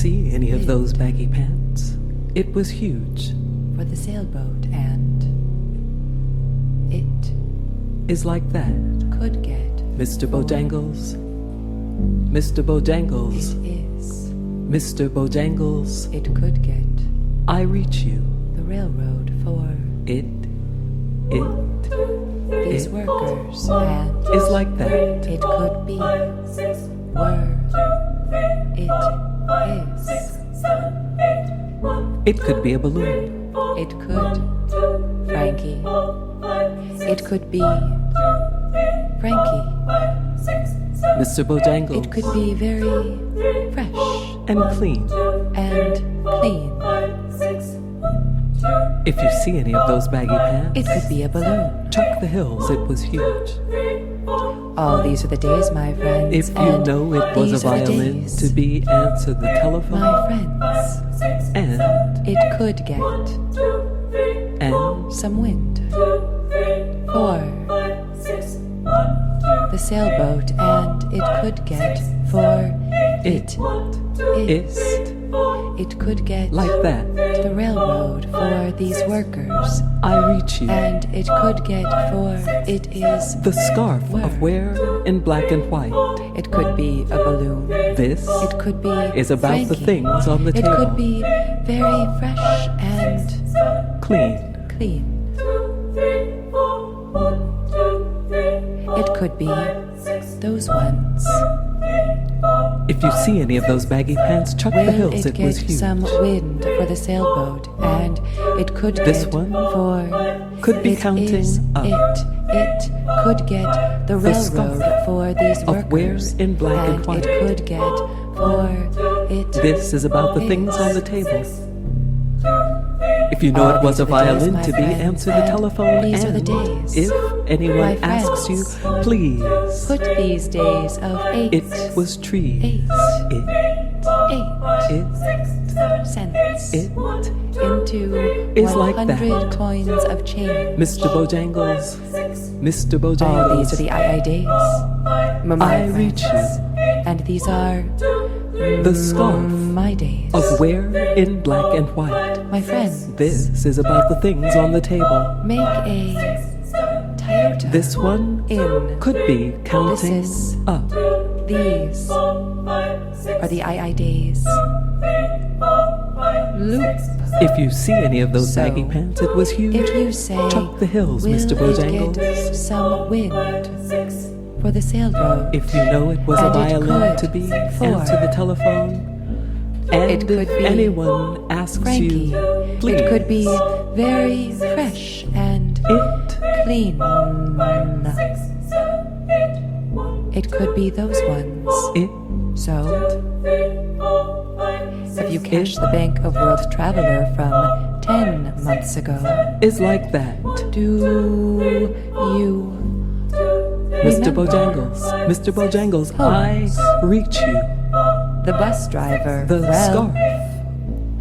see any of those baggy pants? It was huge. For the sailboat, and it Is like that. could get. Mr. Bojangles. Mr. Bojangles. It is. Mr. Bojangles. It could get. I reach you. The railroad for It these It workers, and is like that. it could be. Were. It is. It could be a balloon. It could. Frankie. It could be. Frankie. Mr. Bojangles. It could be very fresh And clean. and clean. If you see any of those baggy pants, It could be a balloon. Chuck the hills, it was huge. All these are the days, my friends. If you and know it was a these are the violin days, to be answered the telephone, my friends. and It could get some wind. For the sailboat, and it could get for it is. is It could get like that. the railroad for these workers, I reach you. and it could get for it is. The scarf of wear in black and white. It could be a balloon. This It could be is about the Frankie. things on the It table. could be very fresh and Clean. clean. It could be those ones. If you see any of those baggy pants, chuck the Will hills, it it was get huge. some wind for the sailboat, and it could This get one for could be it counting is up. It could get the The scarf railroad for these of wear workers, in black and white. it could get for it. This is about the things on the table. If you know All it was these a are the days, violin my to be, friends, answer the and telephone. these are the And days, if anyone my asks you, friends. please. Put these days of eight, It was trees. eight, It, eight it, cents it into is like 100 that. coins of change. Mr. Bojangles. Mr. Bojangles. All these are the II days. My I reach friends. And these are the scarf my days. of wear in black and white. My friends, This is about the things on the table. make a Toyota. This one in. could be counting is- up. These are the II days. Loop. If you see any of those So, baggy pants, it was huge. If you say, Chuck the hills, will Mr. it Bojangles. get some wind for the sailboat? If you know it was a And it violin could to be, for- answer the telephone. And It could if be anyone asks Frankie, you, please. it could be very fresh and It clean. It could be those ones. it So, have you cashed the Bank of World Traveler from 10 months ago? is like that. Do you Mr. remember Bojangles, Mr. Bojangles, I reach you. the bus driver? The well, scarf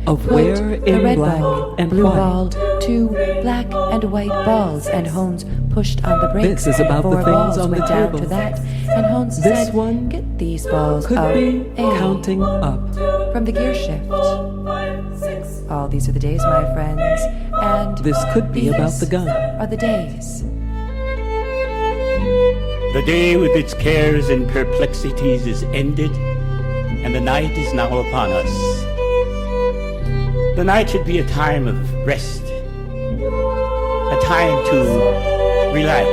of put wear the in red black ball, and blue white. ball, 2 black and white balls, and Holmes pushed on the brakes. This is about the 4 things balls on the went down table. to that, and Holmes This said, one "Get these balls Could out be counting up. from the gear shift." All these are the days, my friends, and This could be these about the gun. Are the days. The day with its cares and perplexities is ended, and the night is now upon us. The night should be a time of rest, a time to relax.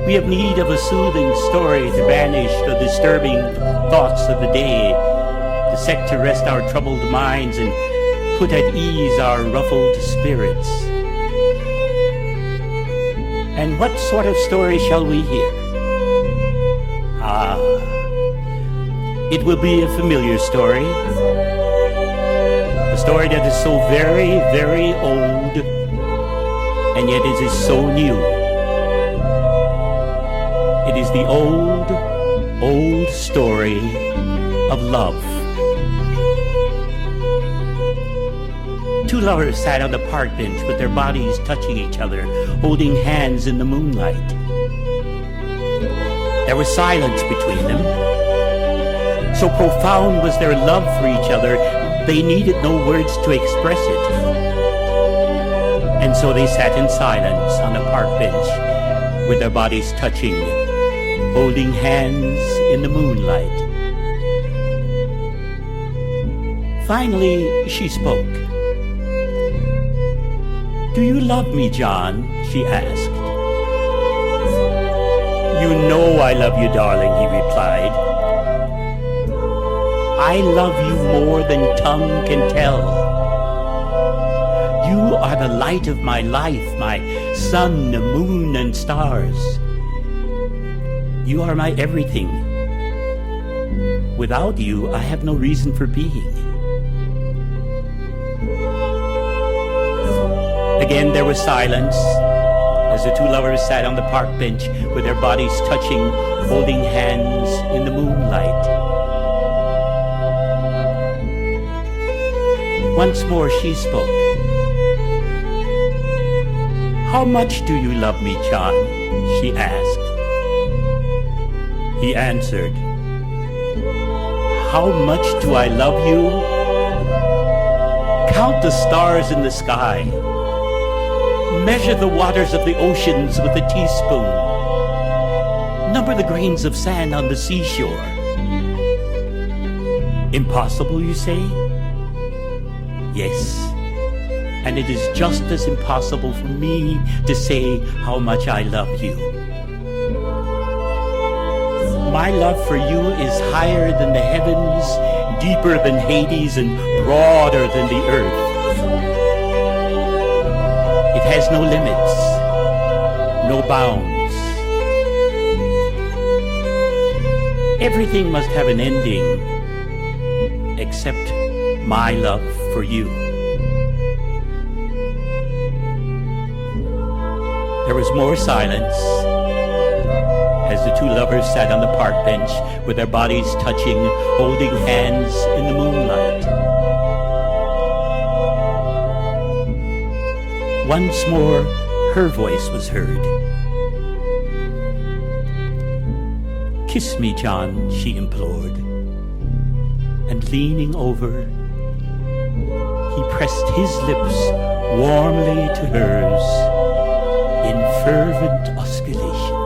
We have need of a soothing story to banish the disturbing thoughts of the day, to set to rest our troubled minds and put at ease our ruffled spirits. And what sort of story shall we hear? It will be a familiar story. A story that is so very, very old, and yet it is so new. It is the old, old story of love. Two lovers sat on the park bench with their bodies touching each other, holding hands in the moonlight. There was silence between them. So profound was their love for each other, they needed no words to express it. And so they sat in silence on a park bench, with their bodies touching, holding hands in the moonlight. Finally, she spoke. "Do you love me, John?" she asked. "You know I love you, darling," he replied. "I love you more than tongue can tell. You are the light of my life, my sun, the moon, and stars. You are my everything. Without you, I have no reason for being." Again there was silence as the two lovers sat on the park bench with their bodies touching, holding hands in the moonlight. Once more she spoke. "How much do you love me, John?" she asked. He answered, "How much do I love you? Count the stars in the sky. Measure the waters of the oceans with a teaspoon. Number the grains of sand on the seashore. Impossible, you say? Yes, and it is just as impossible for me to say how much I love you. My love for you is higher than the heavens, deeper than Hades, and broader than the earth. It has no limits, no bounds. Everything must have an ending, except my love for you." There was more silence as the two lovers sat on the park bench with their bodies touching, holding hands in the moonlight. Once more, her voice was heard. "Kiss me, John," she implored. And leaning over, he pressed his lips warmly to hers in fervent osculation.